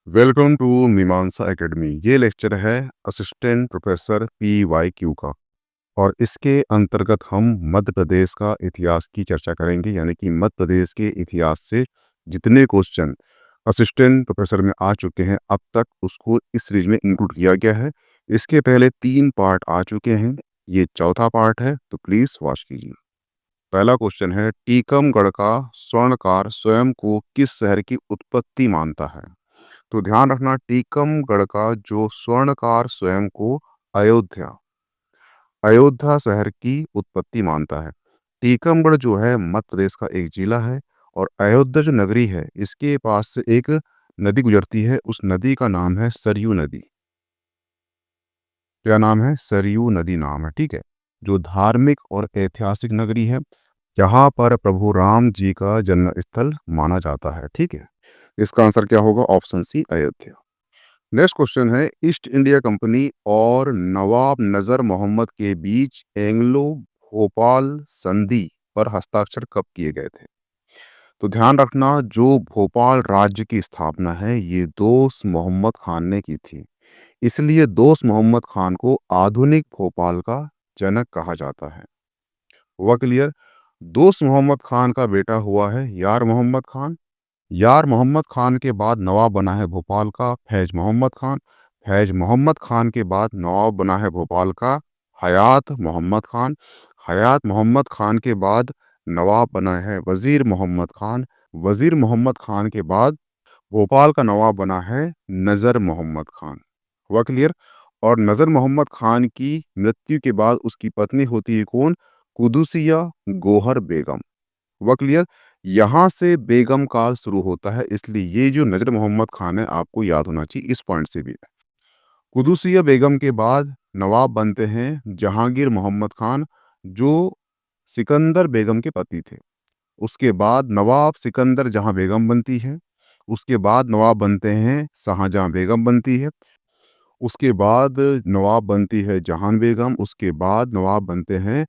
Welcome to मीमांसा academy. ये lecture है असिस्टेंट प्रोफेसर PYQ का और इसके अंतर्गत हम मध्य प्रदेश का इतिहास की चर्चा करेंगे। यानी कि मध्य प्रदेश के इतिहास से जितने क्वेश्चन असिस्टेंट प्रोफेसर में आ चुके हैं अब तक उसको इस सीरीज में इंक्लूड किया गया है। इसके पहले 3 पार्ट आ चुके हैं, ये चौथा पार्ट है, तो प्लीज वॉच कीजिए। पहला क्वेश्चन है, टीकमगढ़ का स्वर्णकार स्वयं को किस शहर की उत्पत्ति मानता है? तो ध्यान रखना, टीकमगढ़ का जो स्वर्णकार स्वयं को अयोध्या अयोध्या शहर की उत्पत्ति मानता है। टीकमगढ़ जो है मध्य प्रदेश का एक जिला है और अयोध्या जो नगरी है इसके पास से एक नदी गुजरती है। उस नदी का नाम है सरयू नदी। क्या नाम है? सरयू नदी नाम है। ठीक है, जो धार्मिक और ऐतिहासिक नगरी है, यहाँ पर प्रभु राम जी का जन्म स्थल माना जाता है। ठीक है, इसका आंसर क्या होगा? Option C, Ayodhya. Next question है, ईस्ट इंडिया कंपनी और नवाब नजर मोहम्मद के बीच एंग्लो भोपाल संधि पर हस्ताक्षर कब किए गए थे? तो ध्यान रखना, जो भोपाल राज्य की स्थापना है ये दोस्त मोहम्मद खान ने की थी। इसलिए दोस्त मोहम्मद खान को आधुनिक भोपाल का जनक कहा जाता है। हुआ क्लियर? दोस्त मोहम्मद खान का बेटा हुआ है यार मोहम्मद खान। यार मोहम्मद खान के बाद नवाब बना है भोपाल का फैज मोहम्मद खान। फैज मोहम्मद खान के बाद नवाब बना है भोपाल का हयात मोहम्मद खान। हयात मोहम्मद खान के बाद नवाब बना है वजीर मोहम्मद खान। वजीर मोहम्मद खान के बाद भोपाल का नवाब बना है नज़र मोहम्मद खान। हुआ क्लियर? और नज़र मोहम्मद खान की मृत्यु के बाद उसकी पत्नी होती है कौन? कुदुसिया गोहर बेगम। हुआ क्लियर? यहाँ से बेगम काल शुरू होता है, इसलिए ये जो नजर मोहम्मद खान है आपको याद होना चाहिए इस पॉइंट से भी। कुदुसिया बेगम के बाद नवाब बनते हैं जहांगीर मोहम्मद खान, जो सिकंदर बेगम के पति थे। उसके बाद नवाब सिकंदर जहां बेगम बनती है। उसके बाद नवाब बनते हैं शाहजहां बेगम बनती है। उसके बाद नवाब बनती है जहान बेगम। उसके बाद नवाब बनते हैं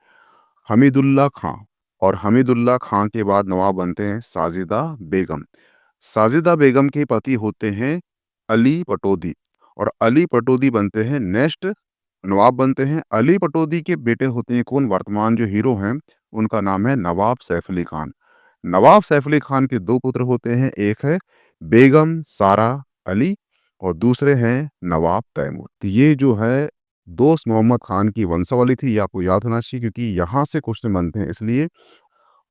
हमीदुल्ला खां। और हमीदुल्ला खां के बाद नवाब बनते हैं साजिदा बेगम। साजिदा बेगम के पति होते हैं अली पटौदी। और अली पटौदी बनते हैं नेक्स्ट नवाब बनते हैं। अली पटौदी के बेटे होते हैं कौन? वर्तमान जो हीरो हैं उनका नाम है नवाब सैफ अली खान। नवाब सैफ अली खान के 2 पुत्र होते हैं, एक है बेगम सारा अली और दूसरे हैं नवाब तैमूर। तो ये जो है दोस्त मोहम्मद खान की वंशावली थी, ये आपको याद होना चाहिए क्योंकि यहाँ से क्वेश्चन बनते हैं इसलिए।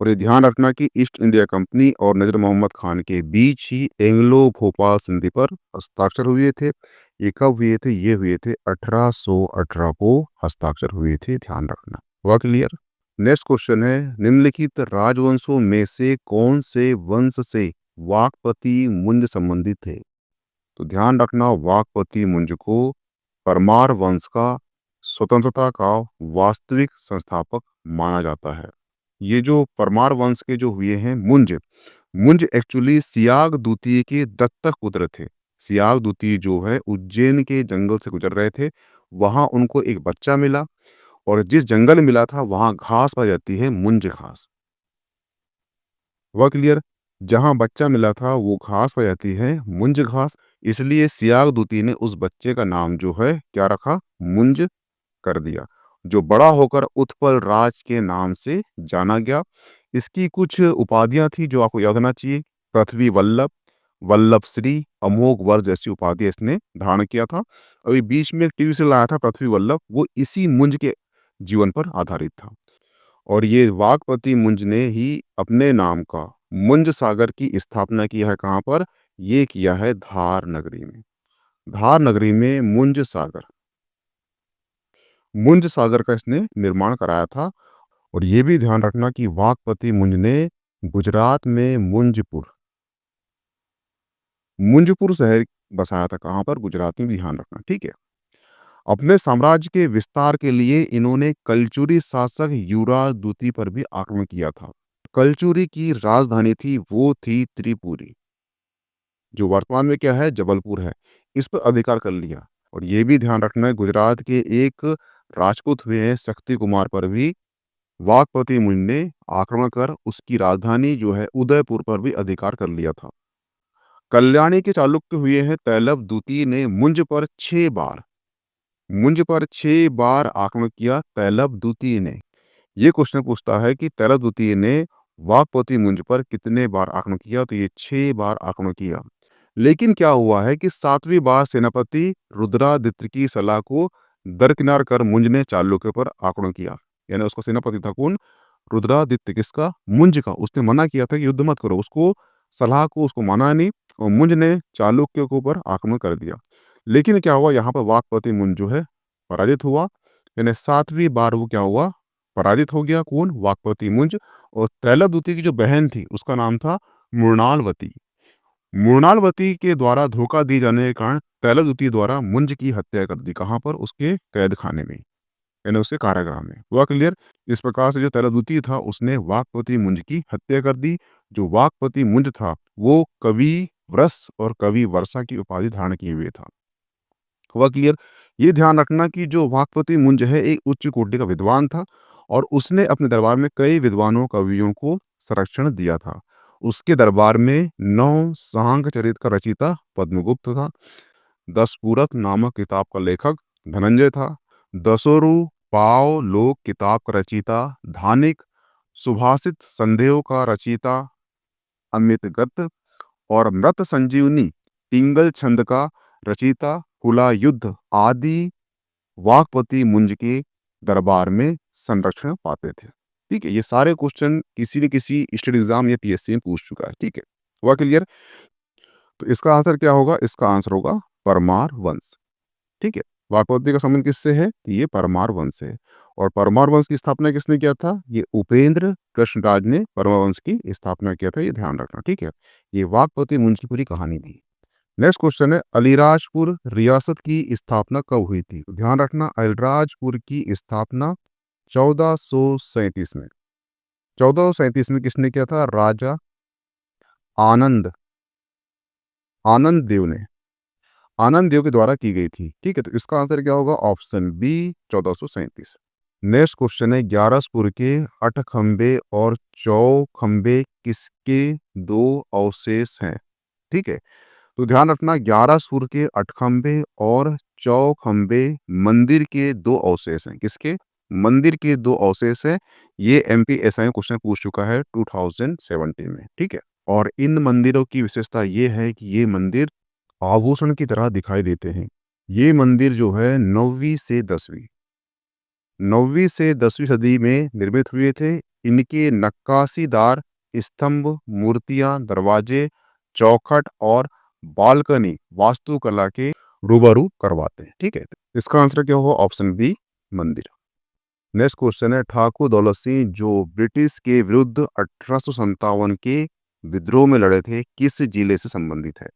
और ये ध्यान रखना कि ईस्ट इंडिया कंपनी और नजर मोहम्मद खान के बीच ही एंग्लो भोपाल संधि पर हस्ताक्षर हुए थे। ये कब हुए थे? ये हुए थे 1818 को हस्ताक्षर हुए थे, ध्यान रखना। हुआ क्लियर? नेक्स्ट क्वेश्चन है, निम्नलिखित राजवंशों में से कौन से वंश से वाकपति मुंज संबंधित थे? तो ध्यान रखना, वाकपति मुंज को परमार वंश का स्वतंत्रता का वास्तविक संस्थापक माना जाता है। ये जो परमार वंश के जो हुए हैं मुंज, मुंज एक्चुअली सियाग द्वितीय के दत्तक पुत्र थे। सियाग द्वितीय जो है उज्जैन के जंगल से गुजर रहे थे, वहां उनको एक बच्चा मिला और जिस जंगल में मिला था वहां घास पाई जाती है, मुंज घास। वह क्लियर? जहां बच्चा मिला था वो घास पाई जाती है, मुंज घास। इसलिए सियाग द्वितीय ने उस बच्चे का नाम जो है क्या रखा? मुंज कर दिया, जो बड़ा होकर उत्पल राज के नाम से जाना गया। इसकी कुछ उपाधियां थी जो आपको याद होना चाहिए। पृथ्वी वल्लभ, वल्लभ श्री, अमोघ वर जैसी उपाधि इसने धारण किया था। अभी बीच में एक टीवी सीरियल आया था पृथ्वी वल्लभ, वो इसी मुंज के जीवन पर आधारित था। और ये वाकपति मुंज ने ही अपने नाम का मुंज सागर की स्थापना की है। कहाँ पर? ये किया है धार नगरी में। धार नगरी में मुंज सागर का इसने निर्माण कराया था। और ये भी ध्यान रखना कि वाकपति मुंज ने गुजरात में मुंजपुर शहर बसाया था। कहाँ पर? गुजरात में, भी ध्यान रखना। ठीक है, अपने साम्राज्य के विस्तार के लिए इन्होंने कलचुरी शासक युवराज द्वितीय पर भी आक्रमण किया था। कलचुरी की राजधानी थी वो थी त्रिपुरी, जो वर्तमान में क्या है? जबलपुर है। इस पर अधिकार कर लिया। और ये भी ध्यान रखना है, गुजरात के एक राजपूत हुए हैं शक्ति कुमार पर भी वाकपति मुनि ने आक्रमण कर उसकी राजधानी जो है उदयपुर पर भी अधिकार कर लिया था। कल्याणी के चालुक्य हुए हैं तैलव द्वितीय ने मुंज पर 6 बार, मुंज पर 6 बार आक्रमण किया तैलव द्वितीय ने। ये क्वेश्चन पूछता है कि तैलव द्वितीय ने वाघपति मुंज पर कितने बार आक्रमण किया, तो ये 6 बार आक्रमण किया। लेकिन क्या हुआ है कि 7वीं बार सेनापति रुद्रादित्य की सलाह को दरकिनार कर मुंज ने चालुक्य पर आक्रमण किया। यानी उसका सेनापति था कौन? रुद्रादित्य। किसका? मुंज का। उसने मना किया था कि युद्ध मत करो, उसको सलाह को उसको माना नहीं और मुंज ने चालुक्य के ऊपर आक्रमण कर दिया। लेकिन क्या हुआ, यहाँ पर वाघपति मुंज जो है पराजित हुआ। यानी 7वीं बार वो क्या हुआ? पराजित हो गया। कौन? वाघपति मुंज। और तैलव द्वितीय की जो बहन थी उसका नाम था मृणालवती। मृणालवती के द्वारा धोखा दिए जाने के कारण तैलव द्वितीय द्वारा मुंज की हत्या कर दी। कहाँ पर? उसके कैद खाने में, यानी उसके कारागार में। हुआ क्लियर? इस प्रकार से जो तैलव द्वितीय था उसने वाघपति मुंज की हत्या कर दी। जो वाघपति मुंज था वो कवि व्रस और कवि वर्षा की उपाधि धारण किए हुए था। हुआ क्लियर? ये ध्यान रखना कि जो वाघपति मुंज है एक उच्च कोटि का विद्वान था और उसने अपने दरबार में कई विद्वानों कवियों को संरक्षण दिया था। उसके दरबार में 9 सांग चरित का रचयिता पद्मगुप्त था। 10 पूरक नामक किताब का लेखक धनंजय था। दसोरु पाव लोक किताब का रचयिता धानिक, सुभाषित संदेहों का रचयिता अमित गत और मृत संजीवनी पिंगल छंद का रचयिता कुला युद्ध आदि वाघपति मुंज के दरबार में संरक्षण पाते थे। ठीक है, ये सारे क्वेश्चन किसी न किसी स्टेट एग्जाम या पीएससी में पूछ चुका है। ठीक है, हुआ क्लियर? तो इसका आंसर क्या होगा? इसका आंसर होगा परमार वंश। ठीक है, वाघपति का संबंध किससे है? ये परमार वंश से है। और परमार वंश की स्थापना किसने किया था? ये उपेंद्र कृष्णराज ने परमार वंश की स्थापना किया था। ये ध्यान रखना। ठीक है, ये वाघपति मुंज की पूरी कहानी थी। नेक्स्ट क्वेश्चन है अलीराजपुर रियासत की स्थापना कब हुई थी? तो ध्यान रखना, अलीराजपुर की स्थापना 1437 में। 1437 में किसने किया था? राजा आनंद आनंद देव ने, आनंद देव के द्वारा की गई थी। ठीक है, तो इसका आंसर क्या होगा? Option B 1437। नेक्स्ट क्वेश्चन है ग्यारसपुर के अठखंबे और चौखंबे किसके दो अवशेष हैं? ठीक है, तो ध्यान रखना, ग्यारसपुर के अठखंबे और चौखंबे मंदिर के दो अवशेष हैं। किसके? मंदिर के दो अवशेष हैं। ये एमपीएसआई में क्वेश्चन पूछ चुका है 2017 में। ठीक है, और इन मंदिरों की विशेषता ये है कि ये मंदिर आभूषण की तरह दिखाई देते हैं। ये मंदिर जो है 9वीं से 10वीं सदी में निर्मित हुए थे। इनके नक्काशीदार स्तंभ, मूर्तियां, दरवाजे, चौखट और बालकनी वास्तुकला के रूबरू करवाते हैं। ठीक है, इसका आंसर क्या होगा? ऑप्शन बी मंदिर। नेक्स्ट क्वेश्चन है ठाकुर दौलत सिंह जो ब्रिटिश के विरुद्ध 1857 के विद्रोह में लड़े थे किस जिले से संबंधित है?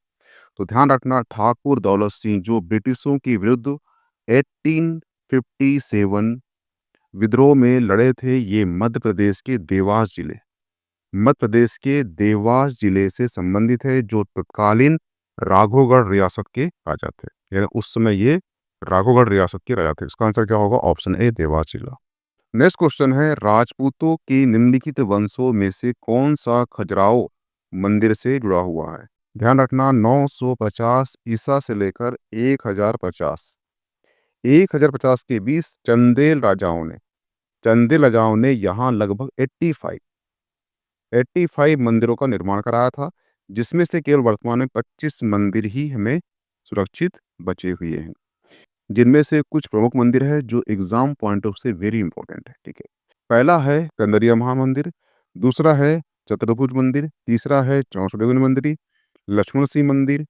तो ध्यान रखना, ठाकुर दौलत सिंह जो ब्रिटिशों के विरुद्ध 1857 विद्रोह में लड़े थे, ये मध्य प्रदेश के देवास जिले, मध्य प्रदेश के देवास जिले से संबंधित है, जो तत्कालीन राघवगढ़ रियासत के राजा थे। यानी उस समय ये राघवगढ़ रियासत के राजा थे। इसका आंसर क्या होगा? ऑप्शन ए देवास जिला। नेक्स्ट क्वेश्चन है राजपूतों के निम्नलिखित वंशों में से कौन सा खजुराहो मंदिर से जुड़ा हुआ है? ध्यान रखना, 950 ईसा से लेकर 1050 के बीच चंदेल राजाओं ने यहाँ लगभग 85 मंदिरों का निर्माण कराया था, जिसमें से केवल वर्तमान में 25 मंदिर ही हमें सुरक्षित बचे हुए हैं। जिनमें से कुछ प्रमुख मंदिर है जो एग्जाम पॉइंट ऑफ से वेरी इंपॉर्टेंट है। ठीक है, पहला है कंदरिया महामंदिर, दूसरा है चतुर्भुज मंदिर, तीसरा है चौसठ मंदिर, लक्ष्मण सिंह मंदिर,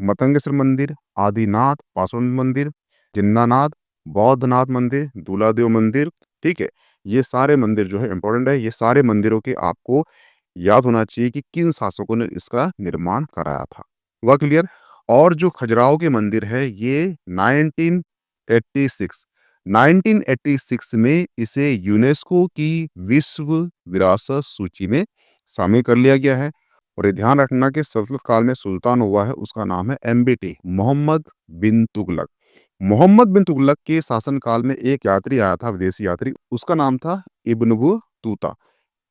मतंगेश्वर मंदिर, आदिनाथ पार्श्वनाथ मंदिर, जिन्नानाथ, बौद्धनाथ मंदिर, दूलादेव मंदिर। ठीक है, ये सारे मंदिर जो है इंपॉर्टेंट है। ये सारे मंदिरों के आपको याद होना चाहिए कि किन शासकों ने इसका निर्माण कराया था। हुआ क्लियर? और जो खजुराहो के मंदिर है ये 1986 1986 में इसे यूनेस्को की विश्व विरासत सूची में शामिल कर लिया गया है। और ये ध्यान रखना कि सल्तनत काल में सुल्तान हुआ है, उसका नाम है एमबीटी, मोहम्मद बिन तुगलक। मोहम्मद बिन तुगलक के शासन काल में एक यात्री आया था, विदेशी यात्री, उसका नाम था इब्न बतूता।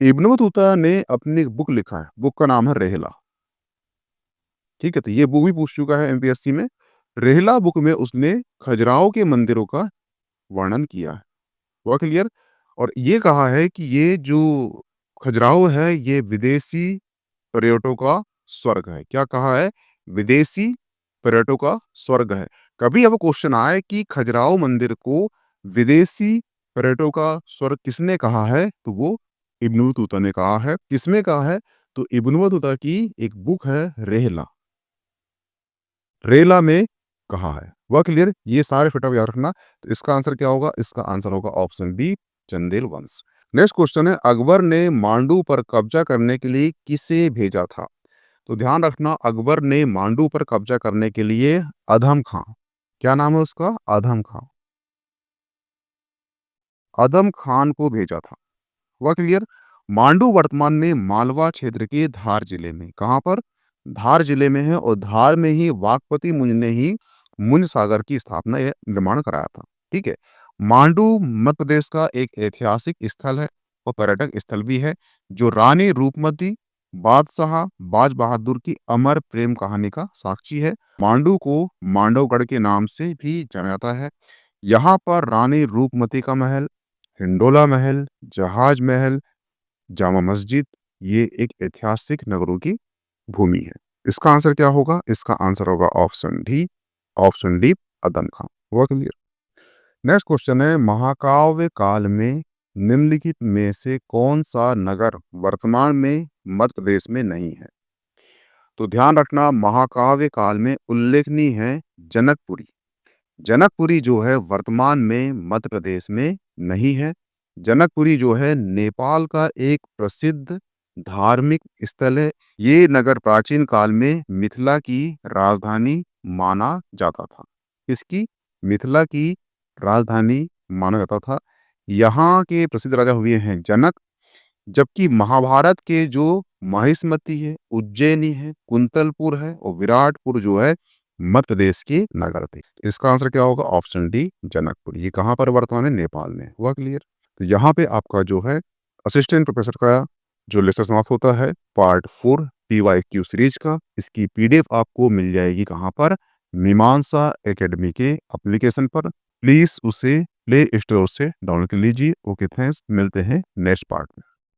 इब्न बतूता ने अपनी एक बुक लिखा है, बुक का नाम है रेहला। ठीक है, तो ये बुक भी पूछ चुका है एमपीएससी में। रेहला बुक में उसने खजुराहो के मंदिरों का वर्णन किया है। हुआ क्लियर? और ये कहा है कि ये जो खजुराहो है ये विदेशी पर्यटकों का स्वर्ग है। क्या कहा है? विदेशी पर्यटकों का स्वर्ग है। कभी अब क्वेश्चन आए कि खजुराहो मंदिर को विदेशी पर्यटकों का स्वर्ग किसने कहा है? तो वो इब्न बतूता ने कहा है। किसमें कहा है? तो इब्न बतूता की एक बुक है रेहला। रेला में कहा है। हुआ क्लियर? ये सारे फिट याद रखना। तो इसका आंसर क्या होगा? इसका आंसर होगा ऑप्शन बी, चंदेल वंश। नेक्स्ट क्वेश्चन है, अकबर ने मांडू पर कब्जा करने के लिए किसे भेजा था? तो ध्यान रखना, अकबर ने मांडू पर कब्जा करने के लिए अधम खां, क्या नाम है उसका? अधम खां, अदम खान को भेजा था। हुआ क्लियर? मांडू वर्तमान में मालवा क्षेत्र के धार जिले में, कहां पर? धार जिले में है। और धार में ही वाकपति मुनि ने ही मुनि सागर की स्थापना या निर्माण कराया था। ठीक है। मांडू मध्य प्रदेश का एक ऐतिहासिक स्थल है और पर्यटक स्थल भी है, जो रानी रूपमती बादशाह बाज बहादुर की अमर प्रेम कहानी का साक्षी है। मांडू को मांडवगढ़ के नाम से भी जाना जाता है। यहाँ पर रानी रूपमती का महल, हिंडोला महल, जहाज महल, जामा मस्जिद, ये एक ऐतिहासिक नगरों की भूमि है। इसका आंसर क्या होगा? इसका आंसर होगा ऑप्शन डी, ऑप्शन डी, अदम खां। हुआ क्लियर? नेक्स्ट क्वेश्चन है, महाकाव्य काल में निम्नलिखित में से कौन सा नगर वर्तमान में मध्य प्रदेश में नहीं है? तो ध्यान रखना, महाकाव्य काल में उल्लेखनीय है जनकपुरी। जनकपुरी जो है वर्तमान में मध्य प्रदेश में नहीं है। जनकपुरी जो है नेपाल का एक प्रसिद्ध धार्मिक स्थल है। ये नगर प्राचीन काल में मिथिला की राजधानी माना जाता था। इसकी मिथिला की राजधानी माना जाता था। यहाँ के प्रसिद्ध राजा हुए हैं जनक। जबकि महाभारत के जो महिष्मती है, उज्जैनी है, कुंतलपुर है और विराटपुर जो है मध्य प्रदेश के नगर थे। इसका आंसर क्या होगा? Option D, Janakpur. ये कहाँ पर वर्तमान है? नेपाल में। हुआ क्लियर? तो यहाँ पे आपका जो है असिस्टेंट प्रोफेसर का जो लेक्चर समाप्त होता है पार्ट 4 PYQ सीरीज का। इसकी PDF आपको मिल जाएगी कहाँ पर? मीमांसा एकेडमी के एप्लीकेशन पर। प्लीज उसे प्ले स्टोर से डाउनलोड कर लीजिए। Okay, thanks. मिलते हैं नेक्स्ट पार्ट में।